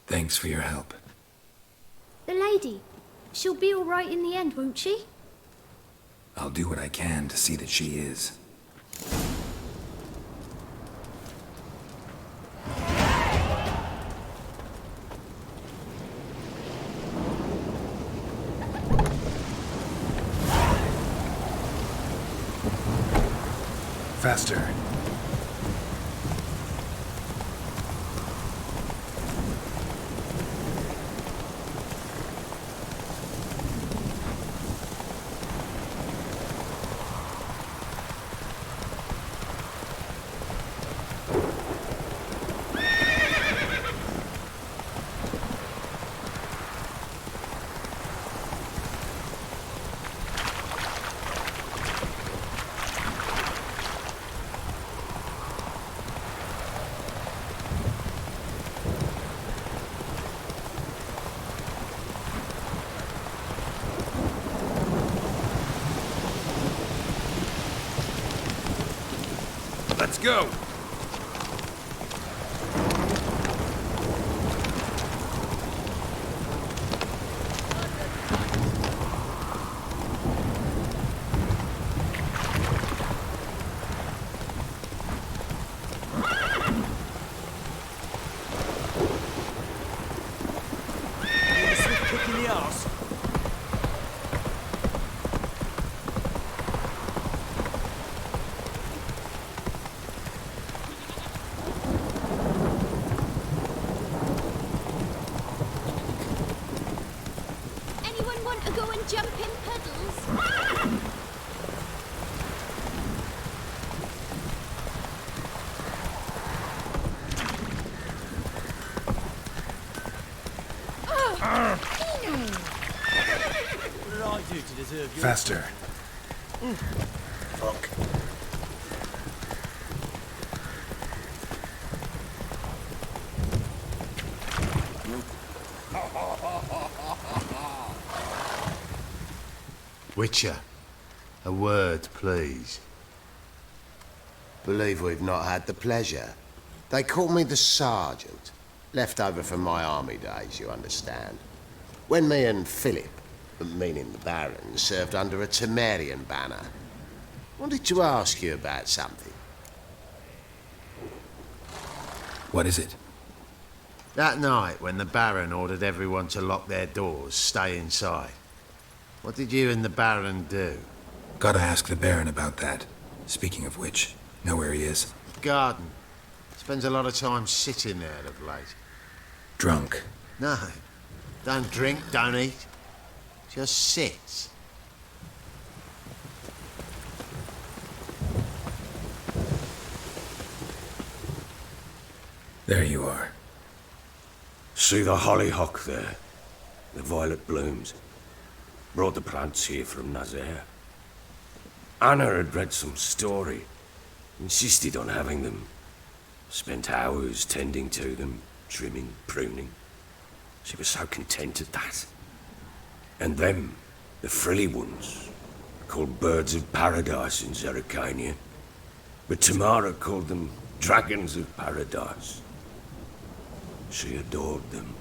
Speaker 4: Thanks for your help.
Speaker 6: The lady. She'll be all right in the end, won't she?
Speaker 4: I'll do what I can to see that she is. Faster.
Speaker 2: Let's go!
Speaker 11: Kick in the arse.
Speaker 6: Anyone want to go and jump in puddles?
Speaker 11: What did I do to deserve your...
Speaker 4: Faster.
Speaker 11: Fuck.
Speaker 5: Witcher, a word, please. Believe we've not had the pleasure. They call me the Sergeant. Left over from my army days, you understand. When me and Philip, meaning the Baron, served under a Temerian banner. Wanted to ask you about something.
Speaker 4: What is it?
Speaker 5: That night when the Baron ordered everyone to lock their doors, stay inside. What did you and the Baron do?
Speaker 4: Gotta ask the Baron about that. Speaking of which, know where he is?
Speaker 12: Garden. Spends a lot of time sitting there of late.
Speaker 4: Drunk.
Speaker 12: No. Don't drink, don't eat. Just sits.
Speaker 4: There you are.
Speaker 2: See the hollyhock there? The violet blooms. Brought the plants here from Nazaire. Anna had read some story. Insisted on having them. Spent hours tending to them, trimming, pruning. She was so content at that. And them, the frilly ones, called birds of paradise in Zerrikania. But Tamara called them dragons of paradise. She adored them.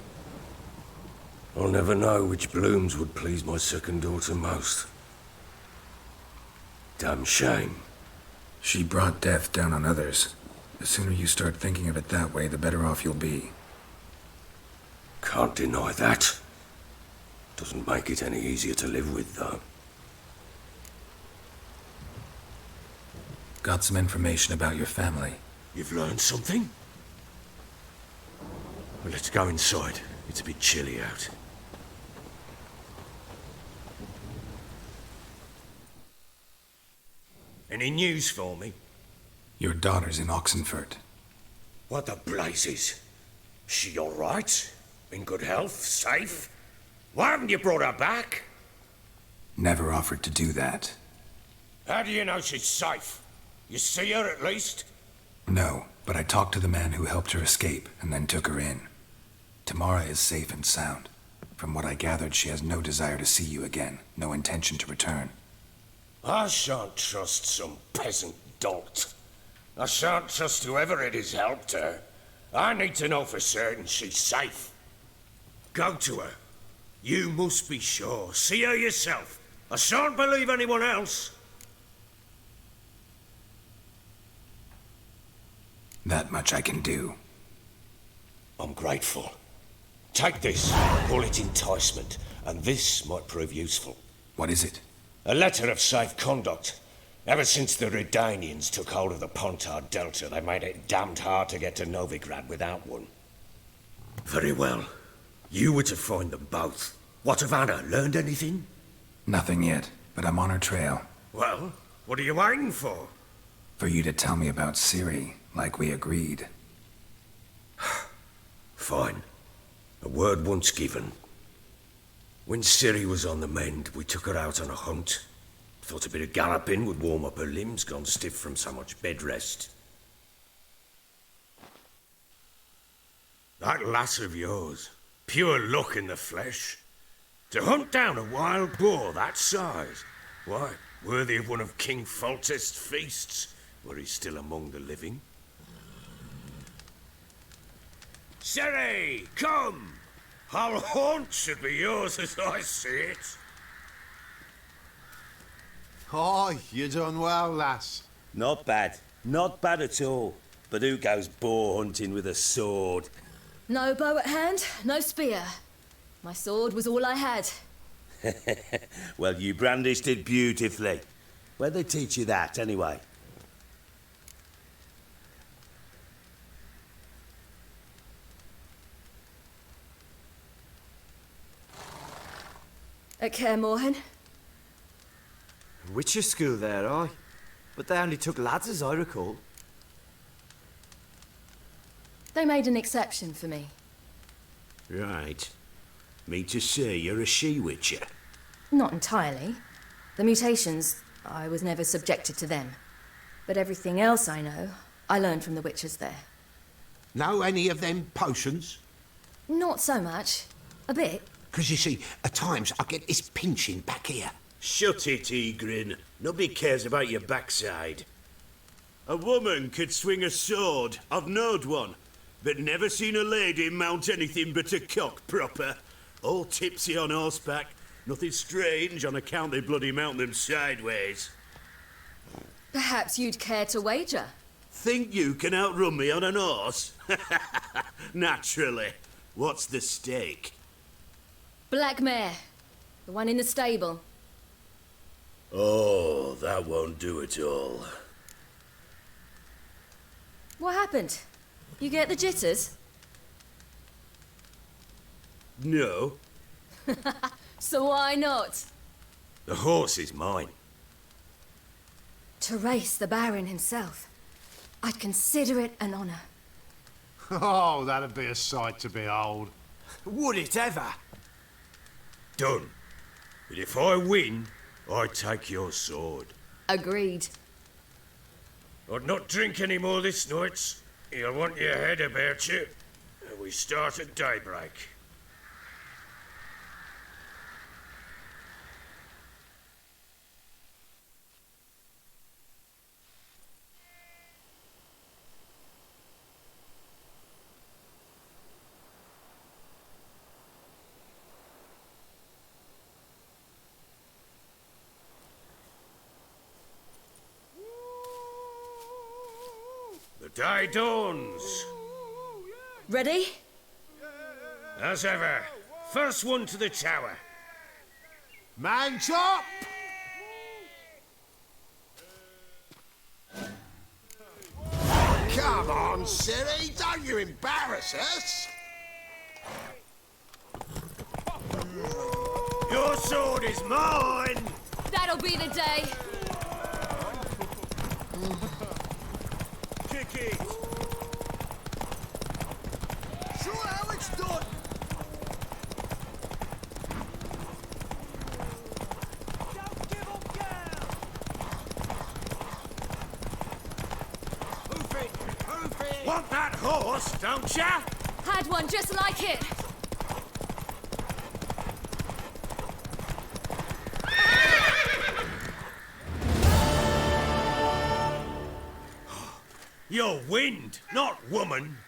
Speaker 2: I'll never know which blooms would please my second daughter most. Damn shame.
Speaker 3: She brought death down on others. The sooner you start thinking of it that way, the better off you'll be.
Speaker 2: Can't deny that. Doesn't make it any easier to live with, though.
Speaker 4: Got some information about your family.
Speaker 2: You've learned something? Well, let's go inside. It's a bit chilly out. Any news for me?
Speaker 4: Your daughter's in Oxenfurt.
Speaker 2: What the blazes? She all right? In good health? Safe? Why haven't you brought her back?
Speaker 4: Never offered to do that.
Speaker 2: How do you know she's safe? You see her at least?
Speaker 4: No, but I talked to the man who helped her escape and then took her in. Tamara is safe and sound. From what I gathered, she has no desire to see you again, no intention to return.
Speaker 2: I shan't trust some peasant dolt. I shan't trust whoever it is helped her. I need to know for certain she's safe. Go to her. You must be sure. See her yourself. I shan't believe anyone else.
Speaker 4: That much I can do.
Speaker 2: I'm grateful. Take this, call it enticement, and this might prove useful.
Speaker 4: What is it?
Speaker 2: A letter of safe conduct. Ever since the Redanians took hold of the Pontard Delta, they made it damned hard to get to Novigrad without one. Very well. You were to find them both. What of Anna? Learned anything?
Speaker 4: Nothing yet, but I'm on her trail.
Speaker 2: Well, what are you waiting for?
Speaker 4: For you to tell me about CHII, like we agreed.
Speaker 2: Fine. A word once given. When CHII was on the mend, we took her out on a hunt. Thought a bit of galloping would warm up her limbs, gone stiff from so much bed rest. That lass of yours, pure luck in the flesh. To hunt down a wild boar that size, why, worthy of one of King Foltest's feasts, were he still among the living. CHII, come! Our haunt should be yours as I see it.
Speaker 12: Aye, you done well, lass.
Speaker 5: Not bad. Not bad at all. But who goes boar hunting with a sword?
Speaker 6: No bow at hand, no spear. My sword was all I had.
Speaker 5: Well, you brandished it beautifully. Where'd they teach you that, anyway?
Speaker 6: At Caermorhen.
Speaker 11: Witcher school there, aye. But they only took lads, as I recall.
Speaker 6: They made an exception for me.
Speaker 5: Right. Me to say you're a she-witcher.
Speaker 6: Not entirely. The mutations, I was never subjected to them. But everything else I know, I learned from the witches there.
Speaker 9: Know any of them potions?
Speaker 6: Not so much. A bit.
Speaker 9: 'Cause you see, at times I get this pinching back here.
Speaker 5: Shut it, Egrin. Nobody cares about your backside. A woman could swing a sword. I've knowed one. But never seen a lady mount anything but a cock proper. All tipsy on horseback. Nothing strange on account they bloody mount them sideways.
Speaker 6: Perhaps you'd care to wager?
Speaker 5: Think you can outrun me on an horse? Naturally. What's the stake?
Speaker 6: Black mare. The one in the stable.
Speaker 5: Oh, that won't do at all.
Speaker 6: What happened? You get the jitters?
Speaker 5: No.
Speaker 6: So why not?
Speaker 5: The horse is mine.
Speaker 6: To race the Baron himself. I'd consider it an honor.
Speaker 12: Oh, that'd be a sight to behold.
Speaker 11: Would it ever?
Speaker 2: Done. But if I win, I take your sword.
Speaker 6: Agreed.
Speaker 2: I'd not drink any more this night. You'll want your head about you. And we start at daybreak. The day dawns.
Speaker 6: Ready?
Speaker 2: As ever, first one to the tower.
Speaker 12: Man chop!
Speaker 9: Come on, Siri, don't you embarrass us!
Speaker 2: Your sword is mine!
Speaker 6: That'll be the day.
Speaker 2: Kick it!
Speaker 7: Show how it's done!
Speaker 11: Don't give up, girl!
Speaker 2: Hoof it! Hoof it! Want that horse, don't ya?
Speaker 6: Had one just like it.
Speaker 2: You're wind, not woman.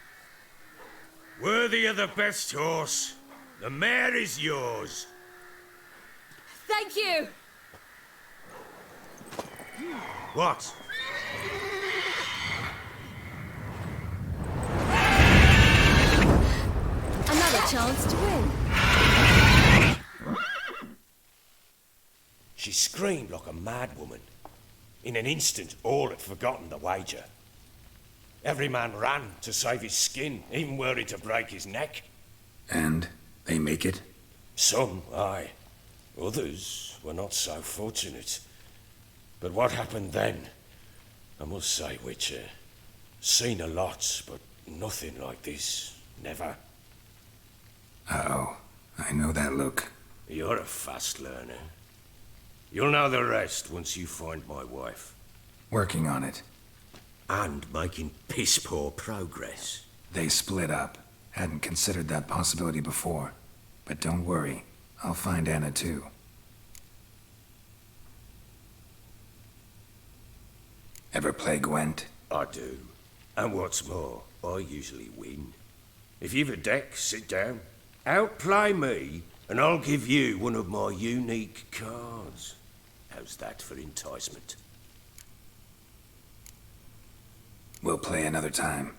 Speaker 2: Worthy of the best horse. The mare is yours.
Speaker 6: Thank you.
Speaker 2: What?
Speaker 6: Another chance to win.
Speaker 2: She screamed like a mad woman. In an instant, all had forgotten the wager. Every man ran to save his skin, even were it to break his neck.
Speaker 4: And they make it?
Speaker 2: Some, aye. Others were not so fortunate. But what happened then? I must say, Witcher, seen a lot, but nothing like this. Never.
Speaker 4: Uh-oh. I know that look.
Speaker 2: You're a fast learner. You'll know the rest once you find my wife.
Speaker 4: Working on it.
Speaker 5: And making piss-poor progress.
Speaker 4: They split up. Hadn't considered that possibility before. But don't worry. I'll find Anna too. Ever play Gwent?
Speaker 2: I do. And what's more, I usually win. If you've a deck, sit down. Outplay me, and I'll give you one of my unique cards. How's that for enticement?
Speaker 4: We'll play another time.